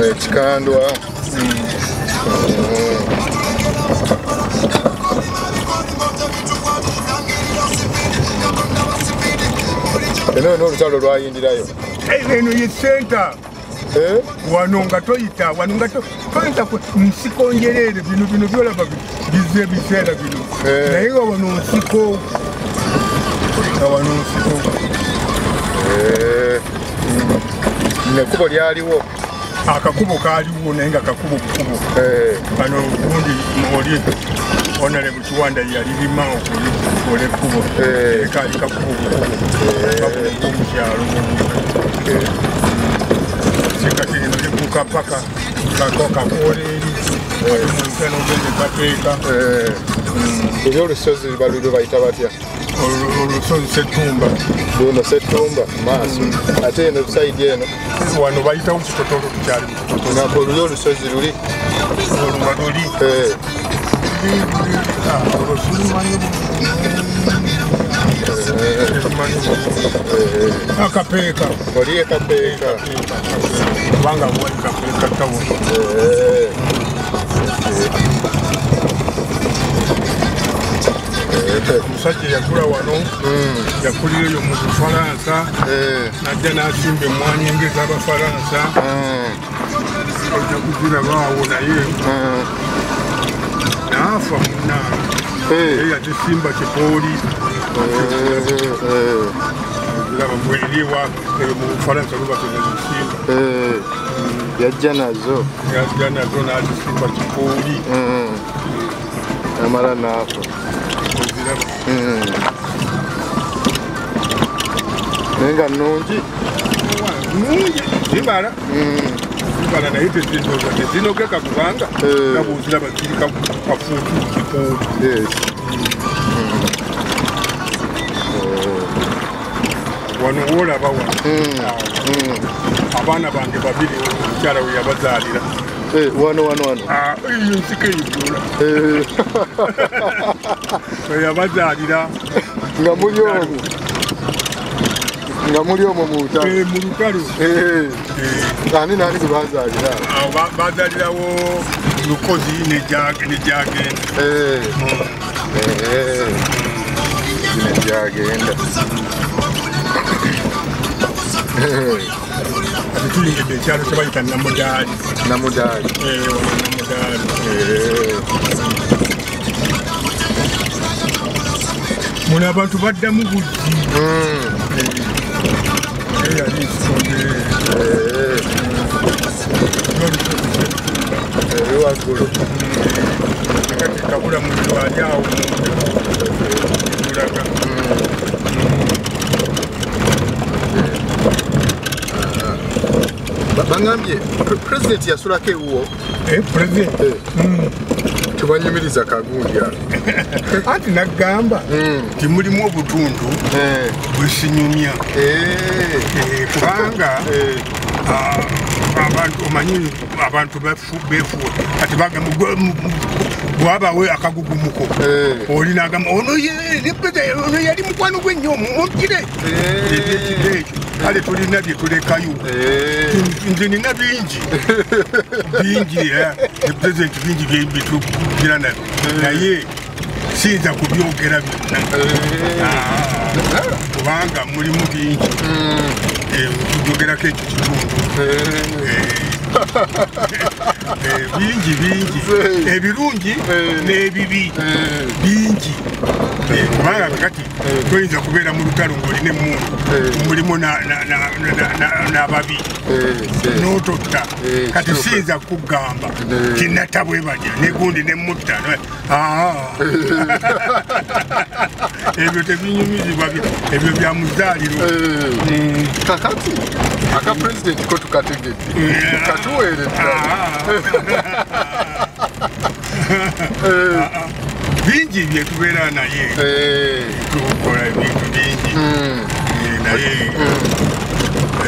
Ekikandwa. Eno n'olutalo lwayindirayo. Eno ye center. Wano nga toyita ku nsiko njereere bino byolaba biseera bino. Naye nga wano nsiko. Nekubo lyaliwo. Akakubo kaaliwo naye nga kakubo kukubo. Bano gundi oli Honorable Kiwanda yalirima okukola ekkubo. Kaali kakubo kukubo. Mukyalo. Sekati eno likuka paka kakooli eri. Munkano gende kateeka. Eri olusozi balulwe bayita batya? Olusozi Ssettumba. Luno Ssettumba maaso. Ate eno sayidi eno wano bayitawo Kitotolo tukyali mu Kitotolo. Nako luli olusozi luli. Oluma luli. Akapeeka. Oli ekapeeka. Kubanga wali kapeeka tawo. Omusajja yagula wano yakulira eyo mu Bufalansa najja n'asimba emmwanyi ng'ez'Abafalansa ojja kuzirabaawo naye naafa munnange ye yazisimba Kipooli ziraba bweriwa eyo mu Bufalansa luba tezazisimba yajja nazo n'azisimba Kipooli amala naafa. Nenga nungi zibala naye tezinogeka kubanga nga bwoziraba ziri kafuutu Kipooli. Wano woolaba wano abaana bange babiri omukyala we yabazaalira. Wano. Iyo nsiko eyigula. Yabazaalira. Nga muli omwo mu lutalo. Mu lutalo. Ani gwe bazaalira? Bazaalirawo Lukozi ne Jagenda. Jagenda. Ati tulingidde ekyalo kye bayita Namudaali. Namudaali. Muno abantu baddamu buzzi. Yali nsonde. Waggulu. Kati kabula mu lwali awo mulaga. Bangambye President yasulako ewuwo. President? Tubanyumiriza kagundi awo. Anti nagamba nti mulimu obutundu bwesinyumya. Kubanga abantu omanyi abantu befuwa kati bagamba bwabawe akagugumuko oli nagamba ono yali mukwano gwe nnyo omugire ekyo kale tulina bye tulekayo nze nina bingi pulezidenti bingi byetugira nabyo naye siyinza kubyogera byonna kubanga mulimu bingi tujogerako ekyo kitundu bingi ebirungi n'ebibi bingi kubanga kati toyinza kubeera mu lutalo ng'olina emmundu mulimu n'ababi n'ototta kati siyinza kugamba kinata bwe badya negundi nemutta ebyo tebinyumizibwa ebyo bya muzaaliro. Kakati aka president ko tukategedde katuweereza bingi bye tubeera naye tukola ebintu bingi naye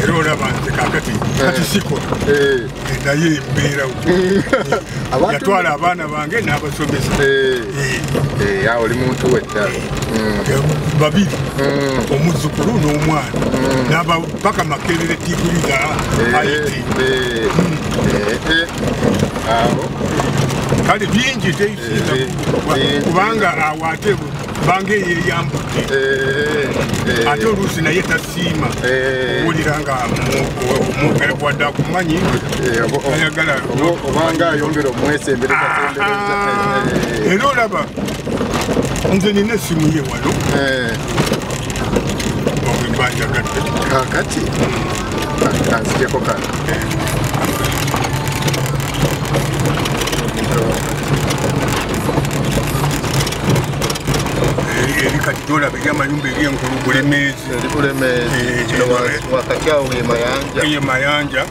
era olaba nze kakati kati sikola naye mbeerawo yatwala abaana bange n'abasomesa. Oli muntu weddala babiri omuzzukulu n'omwana n'abapaka Makerere diguli za IT. kale bingi teyisinza kubanga awate bange yeyambudde ate oluusi naye tasiima owulira nga omwogere wadde akumanyi ayagala obanga ayongera omwesembereza era olaba nze nina essimu ye wano obwembanjagadde kakati kanzijeko kano eri kati tolaba eri amayumba eri enkulu Bulemeezi wakati awo ye Mayanja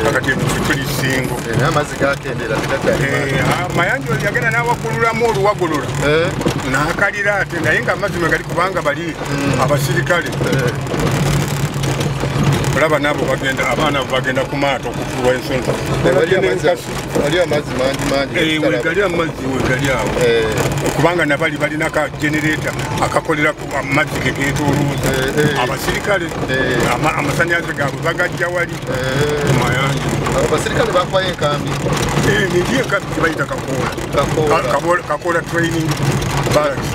akati ekifuli Ssingo amazzi gakendera Mayanja oli yagenda n'awakululamu oluwagolola n'akalira ate naye nga amazzi megali kubanga bali abasirikale olaba nabo bagenda abaana bagenda ku maato okufuwa ensonso wali amazzi mangi wegali amazzi wegali awo kubanga nabali balina ka generator akakolera ku amazzi gegetolooza abasirikale amasanyalaze gaabwe bagajja wali Mayanja abasirikale bakwayo enkambi niri enkambi tebayita Kakoola training barracks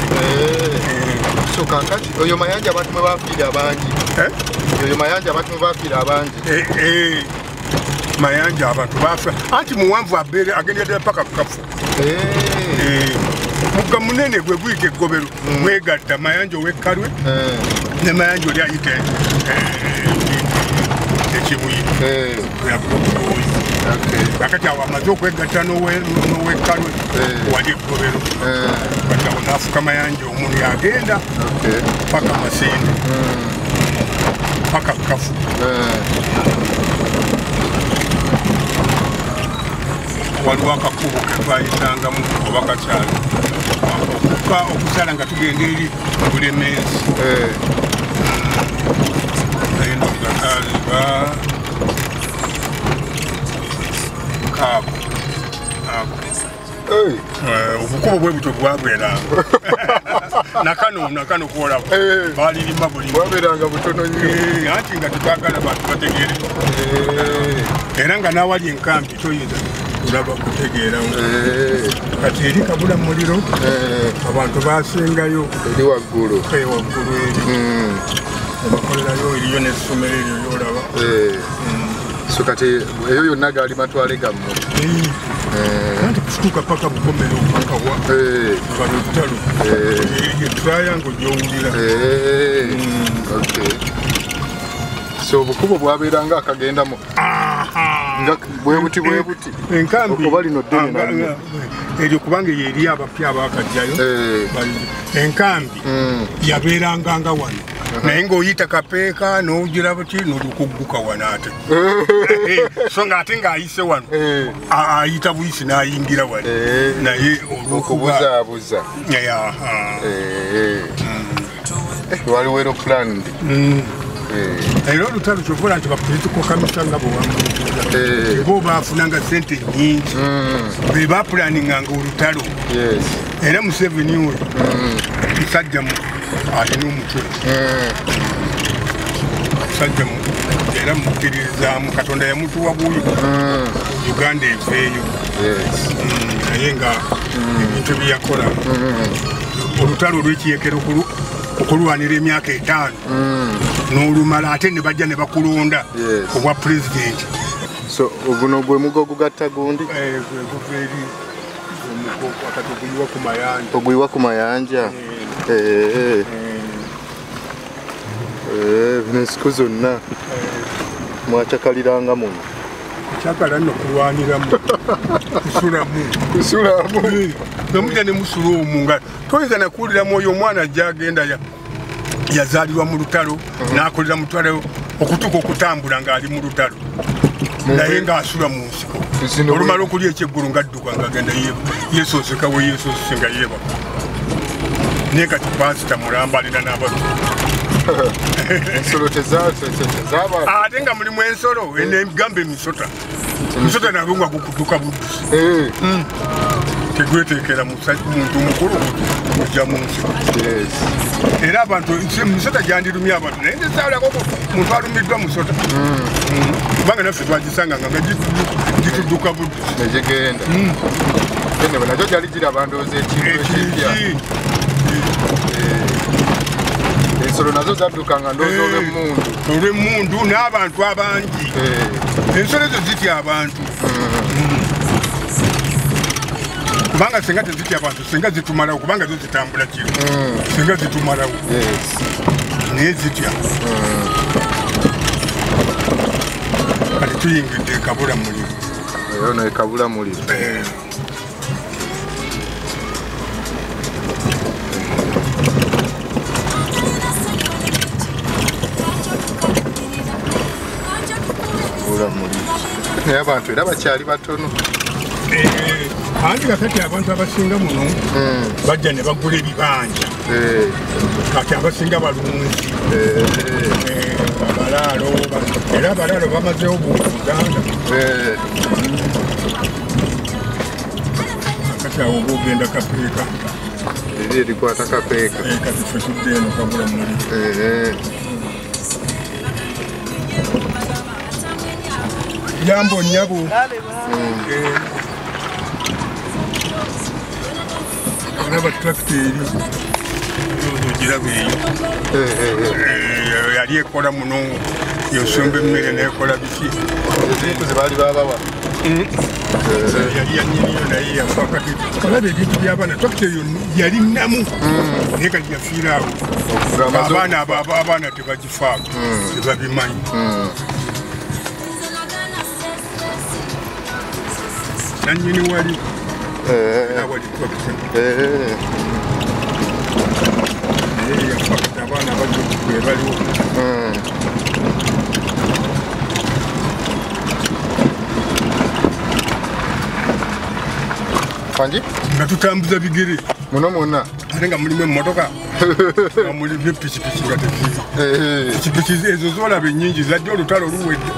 so kankati oyo Mayanja abantu mwe bafiira abangi oyo Mayanja abantu mwe bafiira abangi Mayanja abantu bafa anti muwanvu abeere agendera paka kukafu mugga munene gwe guyita eggobero mwegatta Mayanja ow'ekkalwe ne Mayanja oli ayita ekibuyi akati awo amaze okwegatta n'ow'ekkalwe wali eggobero kati awo n'afuka Mayanja omuntu yagenda paka Masinde paka kukafu waliwo akakubo ketwayitangamu oba kakyalo okusala nga tugenda eri Bulemeezi naye nogakaliba kaako obukubo bwe buto bwabeeranga nakano kwolaba balirima bwabeeranga butono nnyo anti nga tetwagala bantu bategeere era nga n'awali enkambi toyinza kulaba kutegeera kati eri kabula muliro abantu basingayo eri waggulu eri bakolerayo eriyo n'essomero eryo yolaba so kati eyo yonna gaali matwale gammwe anti kutuuka paka Bukomero paka wa bano lutalo triangle gy'owulira so obukubo bwabeeranga akagendamu bwebuti enkambi oba lino ddene eryo kubanga yeri abapya abakajjayo enkambi yabeeranga nga wano naye ng'oyita Kapeeka n'ogira buti n'olukugguka wano ate so ng'ate ng'ayise wano ayita buyisi n'ayingira wano naye olwokubuzaabuza waliwo aeroplan era olutalo kyovola nti bapolitical commission nga bwewamuutuza bo baafunanga sente nnyingi be bapulaninga olutalo era Museveni we musajja alina omutwe musajja era mukkiririzaamu Katonda yamutuwa buuyi Uganda eveeyo naye nga ebintu byeyakola olutalo olw'ekiyekero okulwanira emyaka 5 n'olumala ate ne bajja ne bakulonda obwa pulezidenti so guno gwe mugo gugatta gundi oguyiwa ku Mayanja bino ensiku zonna mwacakaliranga muno kyakala nno kulwaniramu kusulamu nomujja ne musula omu nga toyinza nakuwuliramu oyo omwana ajja agenda yazaalirwa mu lutalo n'akolera mu lutalo okutuuka okutambula ng'ali mu lutalo naye ng'asula mu nsiko olumala okulya ekyeggulu ng'adduka ng'agenda yeesoosekawo yeesoosese nga yeebaka naye kati paasita mulambalira n'abatu ensolo tezaba ate nga mulimu ensolo negamba emisota nabwo nga gukudduka buddusi tegweteekera muntu mukulu kujja mu nsiko era abantu musota gyandirumya abantu naye ndezaalako muntu alumiddwa musota kubanga naffe twagisanga nga gitudduka buddusi negigenda Bene bana joja ligira bandoze ekintu ekipya. Ensolo nazo zaddukanga ndoozi olw'emmundu n'abantu abangi. Ensolo ezo zitya abantu. Kubanga singa tezitya abantu singa zitumalawo kubanga zo zitambula kiro. Singa zitumalawo. Naye zitya. Kati tuyingidde ekabula muliro. Ono ekabula muliro. Naye abantu era bakyali batono. Anti kakati abantu abasinga muno bajja ne bagula ebibanja. Kati abasinga balungi. Abalaalo era abalaalo bamazeewo Buganda. Kati awo oba ogenda Kapeeka. Eri erikwata Kapeeka. Kati ffe tudde eno kabula muliro. Jambo nyabo. Olaba tractor ogirabe yali ekola muno yosomba emmere nekola biki ezinkuzi baali babawa yali yanyiriyo naye yafa kati olaba ebintu by'abaana tractor eyo yali namu naye kati yafiira awo abaana tebagifaako tebabimanyi. Nanyini wali wali tractor yafakata abaana bajwe baliwo. Kanji? Nga tutambuza bigere. Muno mwonna. Ate nga mulimu emmotoka. Nga mulimu epikipiki nga teziri. Pikipiki ezo zolaba ennyingi zadde olutalo luwedde.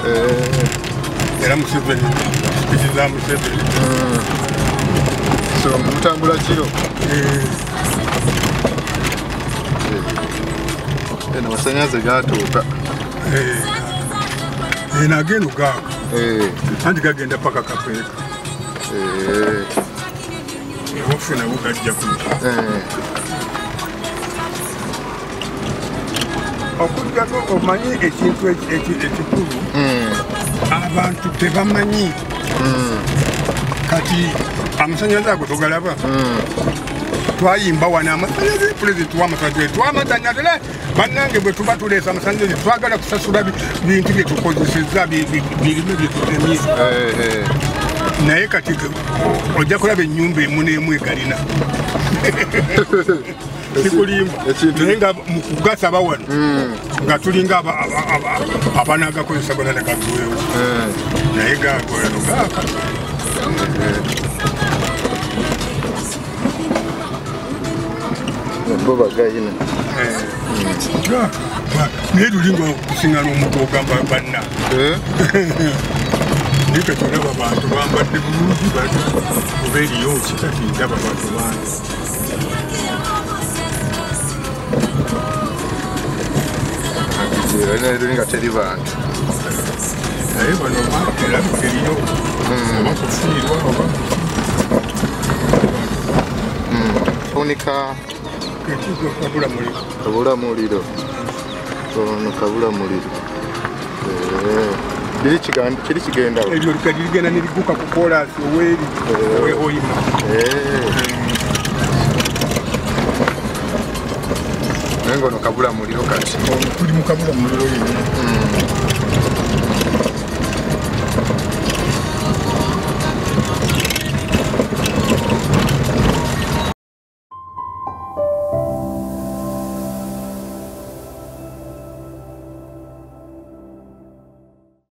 Era Museveni. Pikipiki za Museveni. So mutambula kiro. Eno amasannyalaze gatuuka. Agenda gaako. Anti gagenda paka Kapeeka. Waffe nabo gajja kuja. Okuddako omanyi ekintu ekikulu abantu tebamanyi. Kati amasannyalaze ago togalaba. Twayimba wana amasannyalaze pulezidenti w'amasannyalaze twamasannyalaze bannange bwe tuba tuleesa amasannyalaze twagala kusasula bintu bye tukozesezza birimu bye tutemye. Naye kati ojja kulaba ennyumba emu n'emu egalina. Sikulimba naye nga mu kugasaba wano nga tulinga abanagakozesa gona negatuweewo naye gagolano gaaka. Bo bagayina. Naye tulinga okusinga n'omuntu ogamba banna. Ndika tulaba bantu bambadde bulungi bali oba eriyo kikati ndaba bantu bangi. Tulinga teri bantu. Naye bano erabika eriyo oba kufiirwa oba funika kabula muliro. Kabula muliro. Ono kabula muliro. Kiri kigenda eryo likadi ligenda neriguka ku kolansi oweri oyima. Naye ngono kabula muliro kati. Tuli mu kabula muliro yenna.